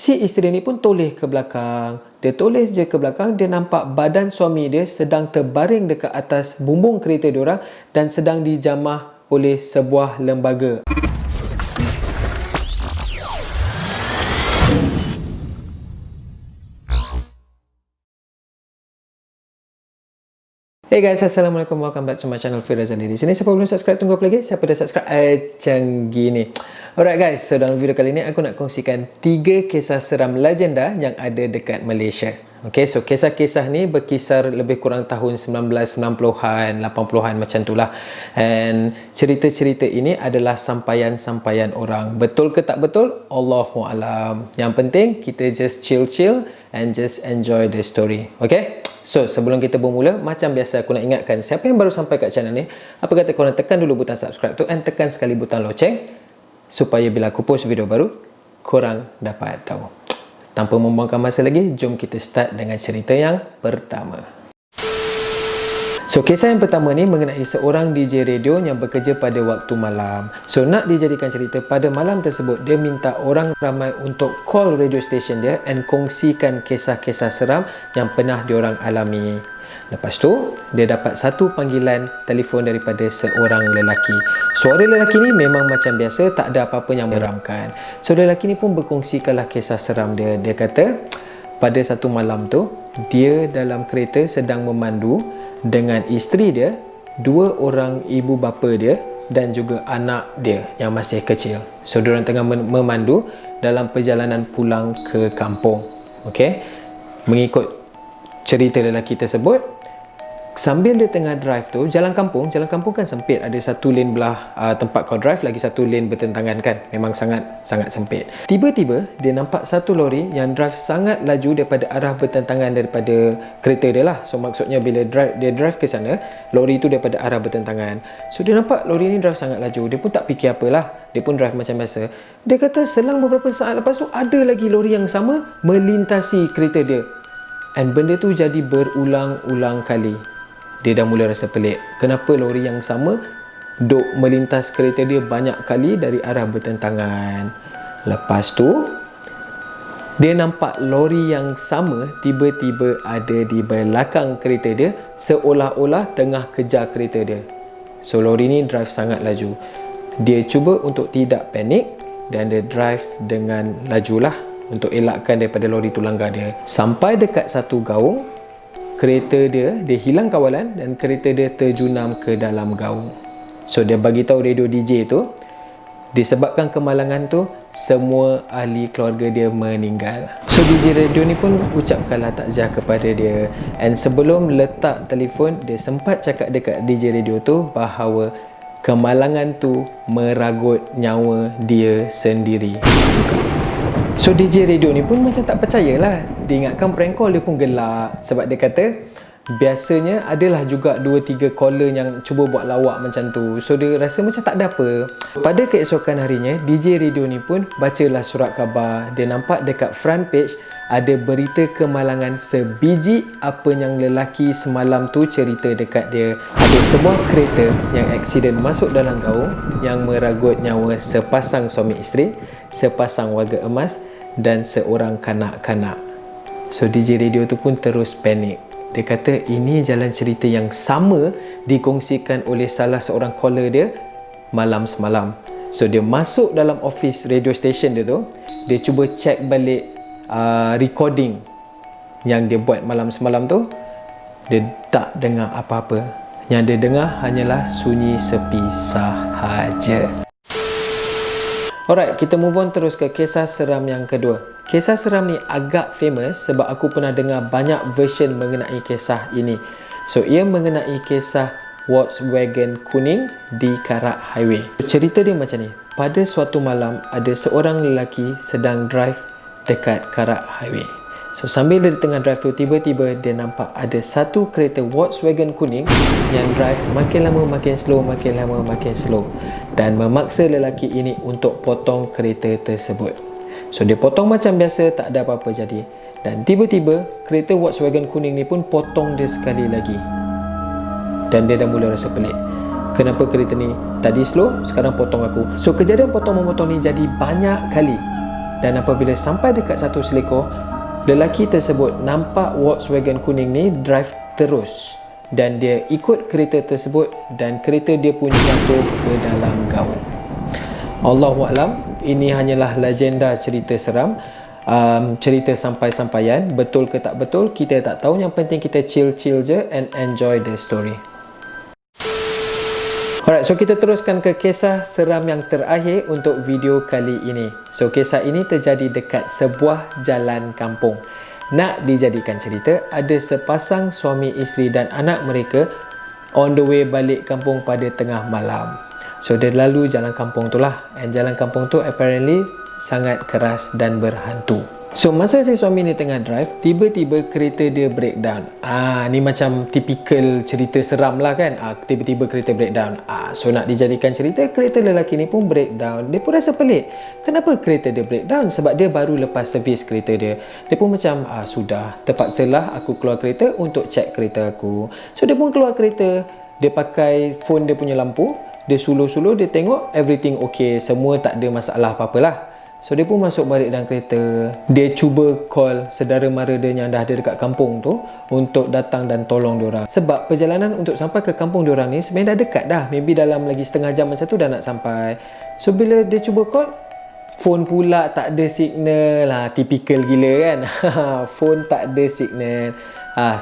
Si isteri ni pun toleh ke belakang. Dia toleh je ke belakang, dia nampak badan suami dia sedang terbaring dekat atas bumbung kereta diorang dan sedang dijamah oleh sebuah lembaga. Hey guys, Assalamualaikum, welcome back to my channel Firaz Ali. Di sini siapa belum subscribe, tunggu apa lagi? Siapa dah subscribe? Macam gini. Alright guys, so dalam video kali ni aku nak kongsikan 3 kisah seram legenda yang ada dekat Malaysia. Okay, so kisah-kisah ni berkisar lebih kurang tahun 1990-an, 80-an macam tu lah. And cerita-cerita ini adalah sampaian-sampaian orang. Betul ke tak betul? Allahualam. Yang penting kita just chill-chill and just enjoy the story. Okay? So, sebelum kita bermula, macam biasa aku nak ingatkan siapa yang baru sampai kat channel ni, apa kata korang tekan dulu butang subscribe tu and tekan sekali butang loceng supaya bila aku post video baru, korang dapat tahu. Tanpa membuangkan masa lagi, jom kita start dengan cerita yang pertama. So, kisah yang pertama ni mengenai seorang DJ radio yang bekerja pada waktu malam. So, nak dijadikan cerita, pada malam tersebut, dia minta orang ramai untuk call radio station dia and kongsikan kisah-kisah seram yang pernah diorang alami. Lepas tu, dia dapat satu panggilan telefon daripada seorang lelaki. Suara lelaki ni memang macam biasa, tak ada apa-apa yang meramkan. So, lelaki ni pun berkongsikanlah kisah seram dia. Dia kata, pada satu malam tu, dia dalam kereta sedang memandu dengan isteri dia, 2 orang ibu bapa dia dan juga anak dia yang masih kecil. So, diorang tengah memandu dalam perjalanan pulang ke kampung. Okay? Mengikut cerita lelaki tersebut, sambil dia tengah drive tu, jalan kampung kan sempit. Ada satu lane belah tempat kau drive, lagi satu lane bertentangan kan. Memang sangat sempit. Tiba-tiba, dia nampak satu lori yang drive sangat laju daripada arah bertentangan daripada kereta dia lah. So, maksudnya bila dia drive ke sana, lori tu daripada arah bertentangan. So, dia nampak lori ni drive sangat laju. Dia pun tak fikir apalah. Dia pun drive macam biasa. Dia kata selang beberapa saat lepas tu, ada lagi lori yang sama melintasi kereta dia. And benda tu jadi berulang-ulang kali. Dia dah mula rasa pelik. Kenapa lori yang sama duk melintas kereta dia banyak kali dari arah bertentangan. Lepas tu, dia nampak lori yang sama tiba-tiba ada di belakang kereta dia, seolah-olah tengah kejar kereta dia. So, lori ni drive sangat laju. Dia cuba untuk tidak panik dan dia drive dengan lajulah untuk elakkan daripada lori tu langgar dia. Sampai dekat satu gaung, kereta dia hilang kawalan dan kereta dia terjunam ke dalam gaung. So, dia bagi tahu radio DJ tu, disebabkan kemalangan tu, semua ahli keluarga dia meninggal. So, DJ radio ni pun ucapkanlah takziah kepada dia. And sebelum letak telefon, dia sempat cakap dekat DJ radio tu bahawa kemalangan tu meragut nyawa dia sendiri juga. So, DJ radio ni pun macam tak percayalah. Dia ingatkan prank call, dia pun gelak. Sebab dia kata, biasanya adalah juga 2-3 caller yang cuba buat lawak macam tu. So, dia rasa macam tak ada apa. Pada keesokan harinya, DJ radio ni pun bacalah surat khabar. Dia nampak dekat front page ada berita kemalangan sebiji apa yang lelaki semalam tu cerita dekat dia. Ada sebuah kereta yang aksiden masuk dalam gaung yang meragut nyawa sepasang suami isteri, sepasang warga emas dan seorang kanak-kanak. So, DJ radio tu pun terus panik. Dia kata ini jalan cerita yang sama dikongsikan oleh salah seorang caller dia malam semalam. So, dia masuk dalam office radio station dia tu, dia cuba check balik recording yang dia buat malam semalam tu. Dia tak dengar apa-apa. Yang dia dengar hanyalah sunyi sepi sahaja. Alright, kita move on terus ke kisah seram yang kedua. Kisah seram ni agak famous sebab aku pernah dengar banyak version mengenai kisah ini. So, ia mengenai kisah Volkswagen kuning di Karak Highway. Cerita dia macam ni. Pada suatu malam, ada seorang lelaki sedang drive dekat Karak Highway. So, sambil dia tengah drive tu, tiba-tiba dia nampak ada satu kereta Volkswagen kuning yang drive makin lama makin slow, makin lama makin slow, dan memaksa lelaki ini untuk potong kereta tersebut. So, dia potong macam biasa, tak ada apa-apa jadi. Dan tiba-tiba kereta Volkswagen kuning ni pun potong dia sekali lagi. Dan dia dah mula rasa pelik. Kenapa kereta ni tadi slow, sekarang potong aku? So, kejadian potong-memotong ni jadi banyak kali. Dan apabila sampai dekat satu selekor, lelaki tersebut nampak Volkswagen kuning ni drive terus dan dia ikut kereta tersebut dan kereta dia pun jatuh ke dalam gaul. Allahuaklam, ini hanyalah legenda cerita seram, cerita sampai-sampaian. Betul ke tak betul kita tak tahu, yang penting kita chill-chill je and enjoy the story. Alright, so kita teruskan ke kisah seram yang terakhir untuk video kali ini. So kisah ini terjadi dekat sebuah jalan kampung. Nak dijadikan cerita, ada sepasang suami isteri dan anak mereka on the way balik kampung pada tengah malam. So dia lalu jalan kampung tu lah, and jalan kampung tu apparently sangat keras dan berhantu. So masa si suami ni tengah drive, tiba-tiba kereta dia breakdown. Ni macam typical cerita seram lah kan. Tiba-tiba kereta breakdown. So nak dijadikan cerita, kereta lelaki ni pun breakdown. Dia pun rasa pelik. Kenapa kereta dia breakdown? Sebab dia baru lepas servis kereta dia. Dia pun macam, sudah, terpaksalah aku keluar kereta untuk cek kereta aku. So dia pun keluar kereta, dia pakai phone dia punya lampu, dia suluh-suluh, dia tengok everything okay, semua tak ada masalah apa-apalah. So dia pun masuk balik dalam kereta. Dia cuba call saudara mara dia yang dah ada dekat kampung tu untuk datang dan tolong diorang. Sebab perjalanan untuk sampai ke kampung diorang ni sebenarnya dah dekat dah. Maybe dalam lagi setengah jam macam tu dah nak sampai. So bila dia cuba call, phone pula tak ada signal. Typical gila kan. Phone tak ada signal.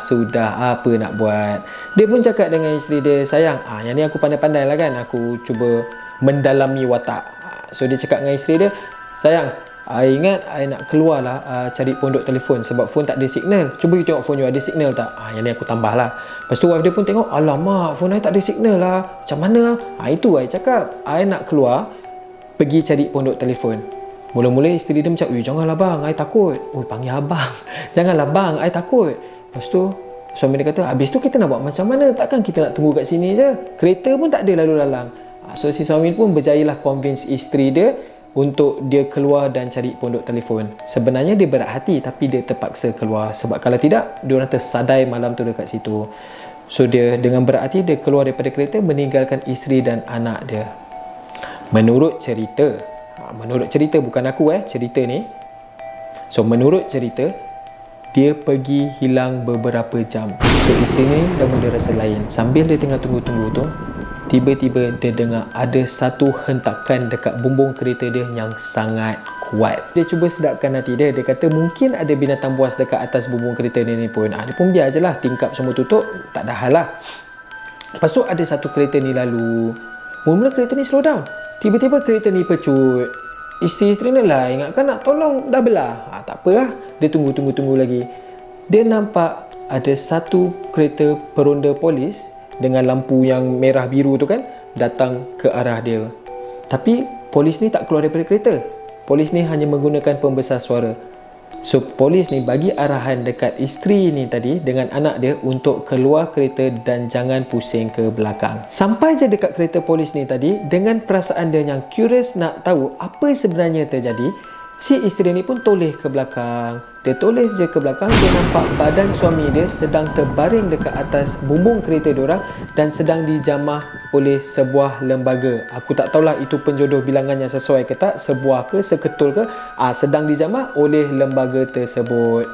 Sudah, apa nak buat? Dia pun cakap dengan isteri dia, sayang, yang ni aku pandai-pandai lah kan, aku cuba mendalami watak. So dia cakap dengan isteri dia, sayang, ingat I nak keluar lah cari pondok telefon sebab phone tak ada signal. Cuba you tengok phone you ada signal tak? Yang ni aku tambah lah. Lepas tu wife dia pun tengok, alamak, phone I tak ada signal lah, macam mana? Itu I cakap, I nak keluar pergi cari pondok telefon. Mula-mula isteri dia macam, janganlah bang, I takut. Panggil abang. Janganlah bang, I takut. Lepas tu suami dia kata, habis tu kita nak buat macam mana? Takkan kita nak tunggu kat sini je? Kereta pun tak ada lalu lalang. So si suami pun berjayalah convince isteri dia untuk dia keluar dan cari pondok telefon. Sebenarnya dia berat hati tapi dia terpaksa keluar sebab kalau tidak diorang tersadai malam tu dekat situ. So dia dengan berat hati dia keluar daripada kereta meninggalkan isteri dan anak dia. Menurut cerita, bukan aku cerita ni. So menurut cerita, dia pergi hilang beberapa jam. So isteri ni dah mula rasa lain. Sambil dia tengah tunggu-tunggu tu, tiba-tiba dia dengar ada satu hentakan dekat bumbung kereta dia yang sangat kuat. Dia cuba sedapkan hati dia. Dia kata mungkin ada binatang buas dekat atas bumbung kereta dia ni pun. Dia pun biar je lah, tingkap semua tutup, tak ada hal lah. Lepas tu ada satu kereta ni lalu. Mula-mula kereta ni slow down. Tiba-tiba kereta ni pecut. Isteri-isteri ni lah ingatkan nak tolong, dah belah. Tak apa lah. Dia tunggu lagi. Dia nampak ada satu kereta peronda polis dengan lampu yang merah biru tu kan datang ke arah dia. Tapi polis ni tak keluar daripada kereta. Polis ni hanya menggunakan pembesar suara. So polis ni bagi arahan dekat isteri ni tadi dengan anak dia untuk keluar kereta dan jangan pusing ke belakang. Sampai je dekat kereta polis ni tadi, dengan perasaan dia yang curious nak tahu apa sebenarnya terjadi, si isteri ni pun toleh ke belakang. Dia toleh je ke belakang, dia nampak badan suami dia sedang terbaring dekat atas bumbung kereta diorang dan sedang dijamah oleh sebuah lembaga. Aku tak tahulah itu penjodoh bilangan yang sesuai ke tak, sebuah ke, seketul ke, sedang dijamah oleh lembaga tersebut.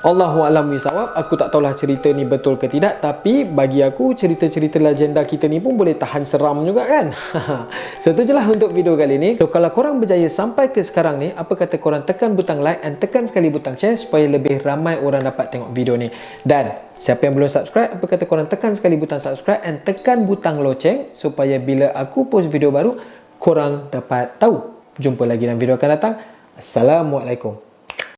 Allahuaklam bisawab. Aku tak tahulah cerita ni betul ke tidak, tapi bagi aku cerita-cerita legenda kita ni pun boleh tahan seram juga kan. So tu je lah untuk video kali ni. So kalau korang berjaya sampai ke sekarang ni, apa kata korang tekan butang like and tekan sekali butang share supaya lebih ramai orang dapat tengok video ni. Dan siapa yang belum subscribe, apa kata korang tekan sekali butang subscribe and tekan butang loceng supaya bila aku post video baru korang dapat tahu. Jumpa lagi dalam video akan datang. Assalamualaikum.